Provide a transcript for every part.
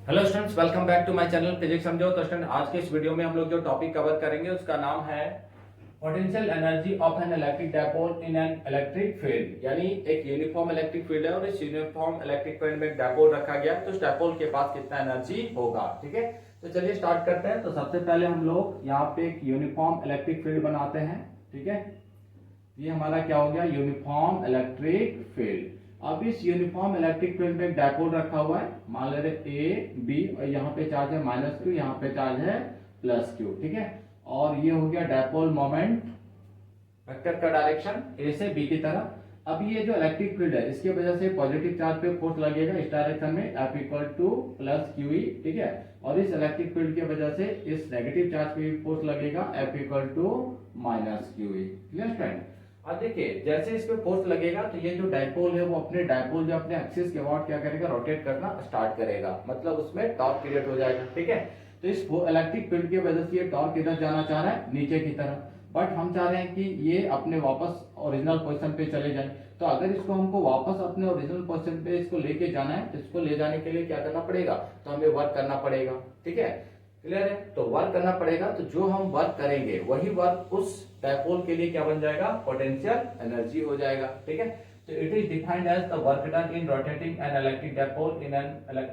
Hello students, welcome back to my channel physics समझो। तो student, आज के इस वीडियो में हम लोग जो टॉपिक कवर करेंगे उसका नाम है potential energy of N electric dipole in an electric field. यानी एक यूनिफॉर्म इलेक्ट्रिक फील्ड है और इस यूनिफॉर्म इलेक्ट्रिक फील्ड में एक डायपोल रखा गया है, तो उस डायपोल के पास कितना एनर्जी होगा। ठीक है, तो चलिए स्टार्ट करते हैं। तो सबसे पहले हम लोग यहाँ पे एक यूनिफॉर्म इलेक्ट्रिक फील्ड बनाते हैं। ठीक है, ये हमारा क्या हो गया, यूनिफॉर्म इलेक्ट्रिक फील्ड। अब इस यूनिफॉर्म इलेक्ट्रिक फील्ड में एक डायपोल रखा हुआ है, मान ले रहे ए बी, और यहाँ पे चार्ज है -q, यहाँ पे चार्ज है +q। ठीक है, और ये हो गया डायपोल मोमेंट वेक्टर का डायरेक्शन ए से बी की तरफ। अब ये जो इलेक्ट्रिक फील्ड है इसकी वजह से पॉजिटिव चार्ज पे फोर्स लगेगा इस डायरेक्शन में, F = +QE। ठीक है, और इस इलेक्ट्रिक फील्ड की वजह से इस नेगेटिव चार्ज पे भी फोर्स लगेगा, F = -QE। Clear friend? अब देखिए, जैसे इस पे फोर्स लगेगा तो ये जो डायपोल है वो अपने डायपोल जो अपने एक्सिस के अबाउट क्या करेगा, रोटेट करना स्टार्ट करेगा, मतलब उसमें टॉर्क क्रिएट हो जाएगा। ठीक है, तो इस इलेक्ट्रिक फील्ड की वजह से ये टॉर्क किधर जाना चाह रहा है, नीचे की तरफ, बट हम चाह रहे हैं कि ये अपने वापस ओरिजिनल पोजीशन पे चले जाए। तो अगर इसको हमको वापस अपने ओरिजिनल पोजीशन पे इसको लेके जाना है, तो इसको ले जाने के लिए क्या करना पड़ेगा, तो हमें वर्क करना पड़ेगा। ठीक है, क्लियर है? तो वर्क करना पड़ेगा, तो जो हम वर्क करेंगे वही वर्क उस डायपोल के लिए क्या बन जाएगा, पोटेंशियल एनर्जी हो जाएगा। ठीक है, तो it is defined as the work done in rotating an electric dipole in an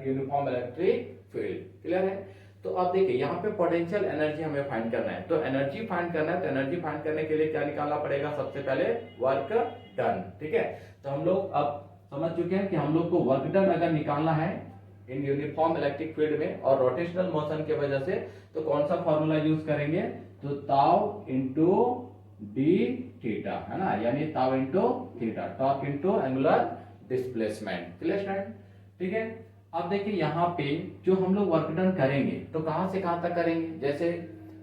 uniform electric field. Clear है? तो अब देखिए, यहाँ पे पोटेंशियल एनर्जी हमें फाइंड करना है। तो एनर्जी फाइंड करना है, तो एनर्जी फाइंड करने के लिए क्या निकालना पड़ेगा, सबसे पहले वर्क डन। ठीक है, तो हम लोग अब समझ चुके हैं कि हम लोग को वर्क डन अगर निकालना है इन यूनिफॉर्म इलेक्ट्रिक फील्ड में और रोटेशनल मोशन की वजह से, तो कौन सा फॉर्मूला यूज करेंगे, तो ताउ इंटू डी थीटा, है ना, यानी tau into theta, torque into angular displacement. Clear student? ठीक है, अब देखिए यहाँ पे जो हम लोग वर्क डन करेंगे तो कहां से कहां तक करेंगे। जैसे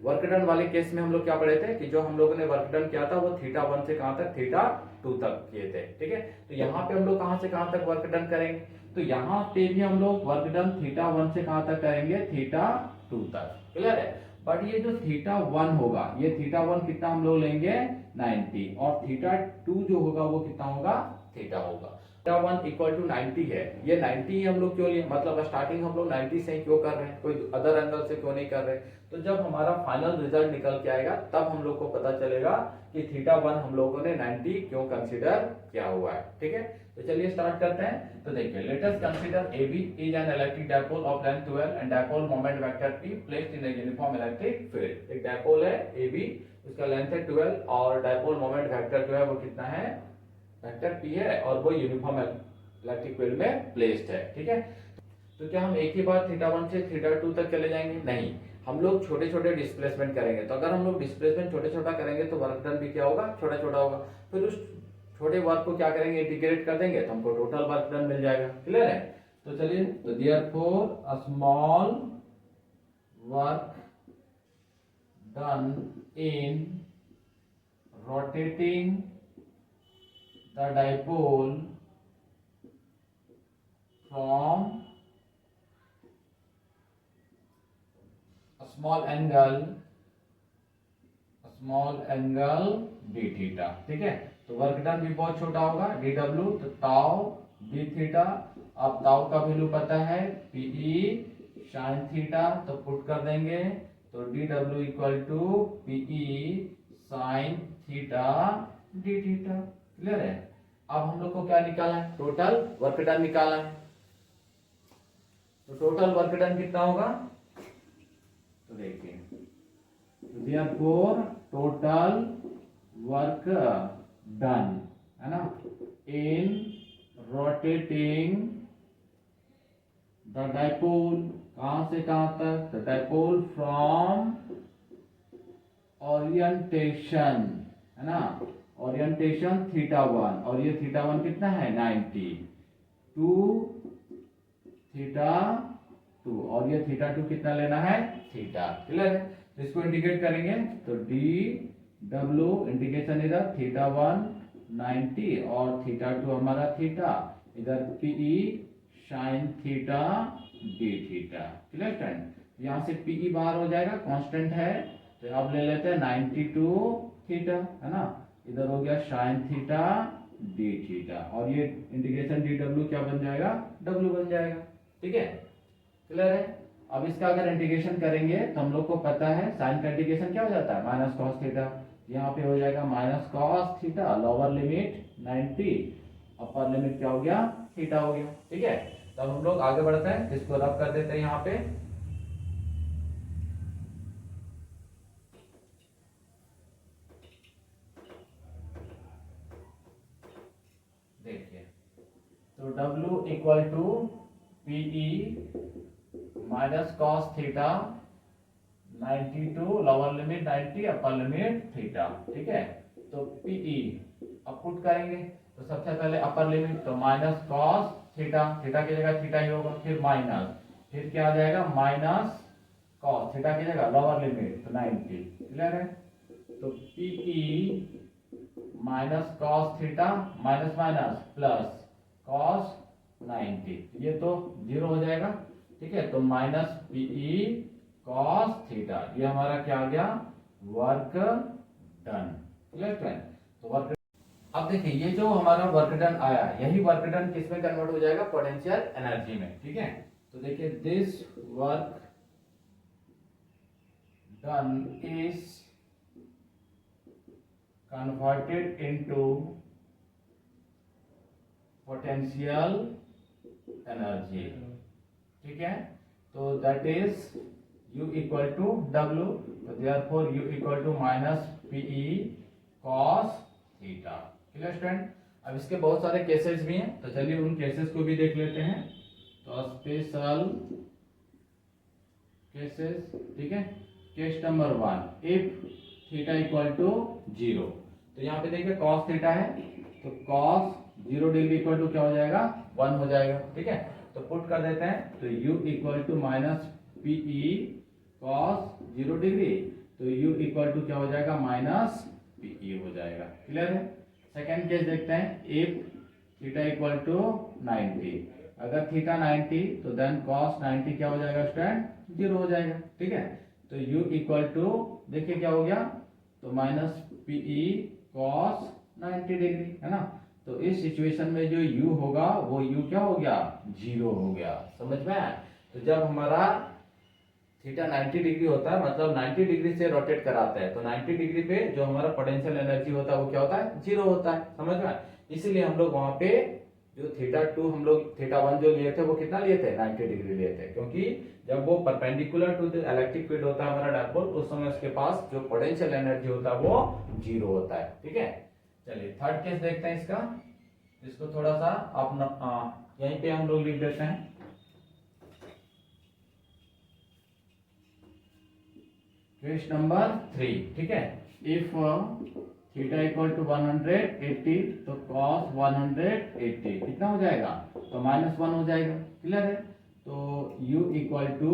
वर्क डन वाले केस में हम लोग क्या पढ़े थे कि जो हम लोगों ने वर्क डन किया था वो θ1 से कहां तक, θ2 तक किए थे। ठीक है, तो यहाँ पे हम लोग कहां से कहां तक वर्क डन करेंगे, तो यहाँ पे भी हम लोग वर्क डन θ1 से कहां तक करेंगे, θ2 तक। क्लियर है? बट ये जो θ1 होगा, ये θ1 कितना हम लोग लेंगे, 90, और θ2 जो होगा वो कितना होगा, θ होगा। θ1 = 90 है, ये 90 ही हम लोग क्यों लिए, मतलब स्टार्टिंग हम लोग 90 से क्यों कर रहे हैं, कोई अदर एंगल से क्यों नहीं कर रहे। तो जब हमारा फाइनल रिजल्ट निकल के आएगा तब हम लोग को पता चलेगा कि θ1 हम लोगों ने 90 क्यों कंसीडर किया हुआ है। ठीक है, तो चलिए स्टार्ट करते हैं। तो देखिए, let us consider AB is an electric dipole of length 12 and dipole moment vector P placed in a uniform electric field. एक डायपोल है AB, उसका लेंथ है 12 और डायपोल मोमेंट वेक्टर जो है वो कितना है, वेक्टर P है, और वो यूनिफॉर्म इलेक्ट्रिक फील्ड में प्लेस्ड है। ठीक है, तो क्या हम एक ही बार θ1 से θ2 तक चले जाएंगे, नहीं, हम लोग छोटे छोटे डिस्प्लेसमेंट करेंगे। तो अगर हम लोग डिस्प्लेसमेंट छोटे छोटा करेंगे तो वर्क डन भी क्या होगा, छोटा छोटा होगा। फिर उस छोटे वर्क को क्या करेंगे, इंटीग्रेट कर देंगे तो हमको टोटल वर्क डन मिल जाएगा। क्लियर है? तो चलिए, तो therefore a small work done in rotating the dipole from small angle D theta. ठीक है, तो वर्क डन भी बहुत छोटा होगा, dw, तो ताउ डी थीटा। अब ताउ का वैल्यू पता है, पीई साइन थीटा, तो पुट कर देंगे, तो dw = p E sine theta d theta. Clear है? अब हम लोग को क्या निकालना है, टोटल वर्क डन निकालना है। तो टोटल वर्क डन कितना होगा, तो देखिए, therefore total work done, है ना, in rotating the dipole, कहां से कहां तक, the dipole from orientation, है ना, orientation θ1, और ये θ1 कितना है, 90, टू θ2, और ये θ2 कितना लेना है, थीटा। क्लियर है? तो इसको इंटीग्रेट करेंगे तो dw इंटीग्रेशन इधर θ1 90 और θ2 हमारा थीटा, इधर pe sign theta d theta. Clear friend? यहाँ से pe बाहर हो जाएगा, कांस्टेंट है, तो अब ले लेते हैं 92 थीटा, है ना, इधर हो गया साइन थीटा डी थीटा, और ये इंटीग्रेशन dw क्या बन जाएगा, w बन जाएगा। ठीक है, क्लियर है। अब इसका अगर इंटीग्रेशन करेंगे तो हम लोग को पता है साइन का इंटीग्रेशन क्या हो जाता है, माइनस कॉस थीटा। यहाँ पे हो जाएगा minus cos theta, lower limit 90, upper limit क्या हो गया, थीटा हो गया। ठीक है, तो अब हम लोग आगे बढ़ते हैं, इसको रब कर देते हैं यहाँ पे। देखिए, तो W equal to p E minus cos theta 92, lower limit 90, upper limit theta. ठीक है, तो पीई अब पुट करेंगे तो सबसे पहले अपर लिमिट तो माइनस कॉस थीटा, थीटा की जगह थीटा ही होगा, फिर माइनस, फिर क्या आ जाएगा माइनस कॉस थीटा की जगह लोअर लिमिट तो 90। क्लियर है, तो p E minus cos theta minus minus plus cos 90, ये तो जीरो हो जाएगा। ठीक है, तो माइनस पीई कॉस थीटा, ये हमारा क्या आ गया, वर्क डन। क्लियर फ्रेंड, तो वर्क, अब देखिए ये जो हमारा वर्क डन आया, यही वर्क डन किस में कन्वर्ट हो जाएगा, पोटेंशियल एनर्जी में। ठीक है, तो देखिए this work done is converted into potential energy। ठीक है, तो that is U equal to W, तो therefore U equal to minus p E cos theta. Clear student, अब इसके बहुत सारे केसेस भी हैं, तो चलिए उन केसेस को भी देख लेते हैं। तो स्पेशल केसेस, ठीक है, case number 1, if theta equal to 0, तो यहाँ पे देखिए कॉस थीटा है, तो कॉस 0 डिग्री इक्वल टू क्या हो जाएगा, 1 हो जाएगा। ठीक है, तो पुट कर देते हैं, तो u equal to minus p E cos 0 degree, तो u इक्वल टू क्या हो जाएगा, माइनस पीई हो जाएगा। क्लियर है। सेकेंड केस देखते हैं, इफ थीटा इक्वल टू 90, अगर थीटा 90 तो देन कॉस 90 क्या हो जाएगा स्टूडेंट, 0 हो जाएगा। ठीक है, तो u इक्वल टू देखिए क्या हो गया, तो माइनस पीई कॉस 90 डिग्री है ना। तो इस सिचुएशन में जो u होगा वो u क्या हो गया, 0 हो गया। समझ में आया। तो जब हमारा थीटा 90 डिग्री होता है, मतलब 90 डिग्री से रोटेट कराता है, तो 90 डिग्री पे जो हमारा पोटेंशियल एनर्जी होता है वो क्या होता है, 0 होता है। समझ में आया। इसीलिए हम लोग वहां पे जो थीटा 2 हम लोग थीटा 1 जो लिए थे वो कितना लिए थे, 90 डिग्री लिए थे, क्योंकि जब वो perpendicular to the electric field होता है हमारा डायपोल, उस समय उसके पास जो पोटेंशियल एनर्जी होता है वो 0 होता है। ठीक है, चलिए थर्ड केस देखते हैं इसका, इसको थोड़ा सा आप यहीं पे हम लोग लिख देते हैं। केस नंबर 3, ठीक है, इफ थीटा इक्वल टू 180, तो कॉस 180 कितना हो जाएगा, तो -1 हो जाएगा। क्लियर है, तो u equal to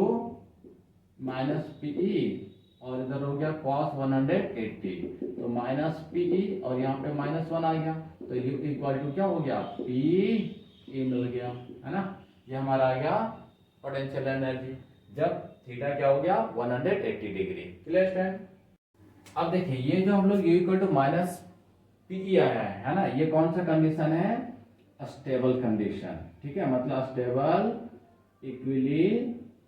minus p E और इधर हो गया कॉस 180, तो माइनस पीई और यहाँ पे -1 आ गया, तो u इक्वल टू क्या हो गया, पीई मिल गया, है ना। ये हमारा आ गया पोटेंशियल एनर्जी जब थीटा क्या हो गया, 180 डिग्री। क्लियर स्टूडेंट, अब देखिए ये जो हम लोग u equal to minus p E आया है ना, ये कौन सा कंडीशन है, स्टेबल कंडीशन। ठीक है, मतलब स्टेबल इक्विलिब्रियम।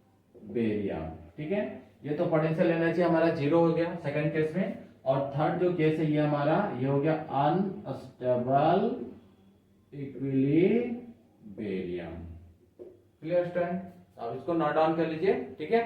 ठीक है, ये तो पोटेंशियल एनर्जी हमारा 0 हो गया सेकंड केस में, और थर्ड जो केस है ये हमारा ये हो गया अनस्टेबल इक्विलिब्रियम। क्लियर स्टूडेंट, अब इसको नोट डाउन कर लीजिए। ठीक है,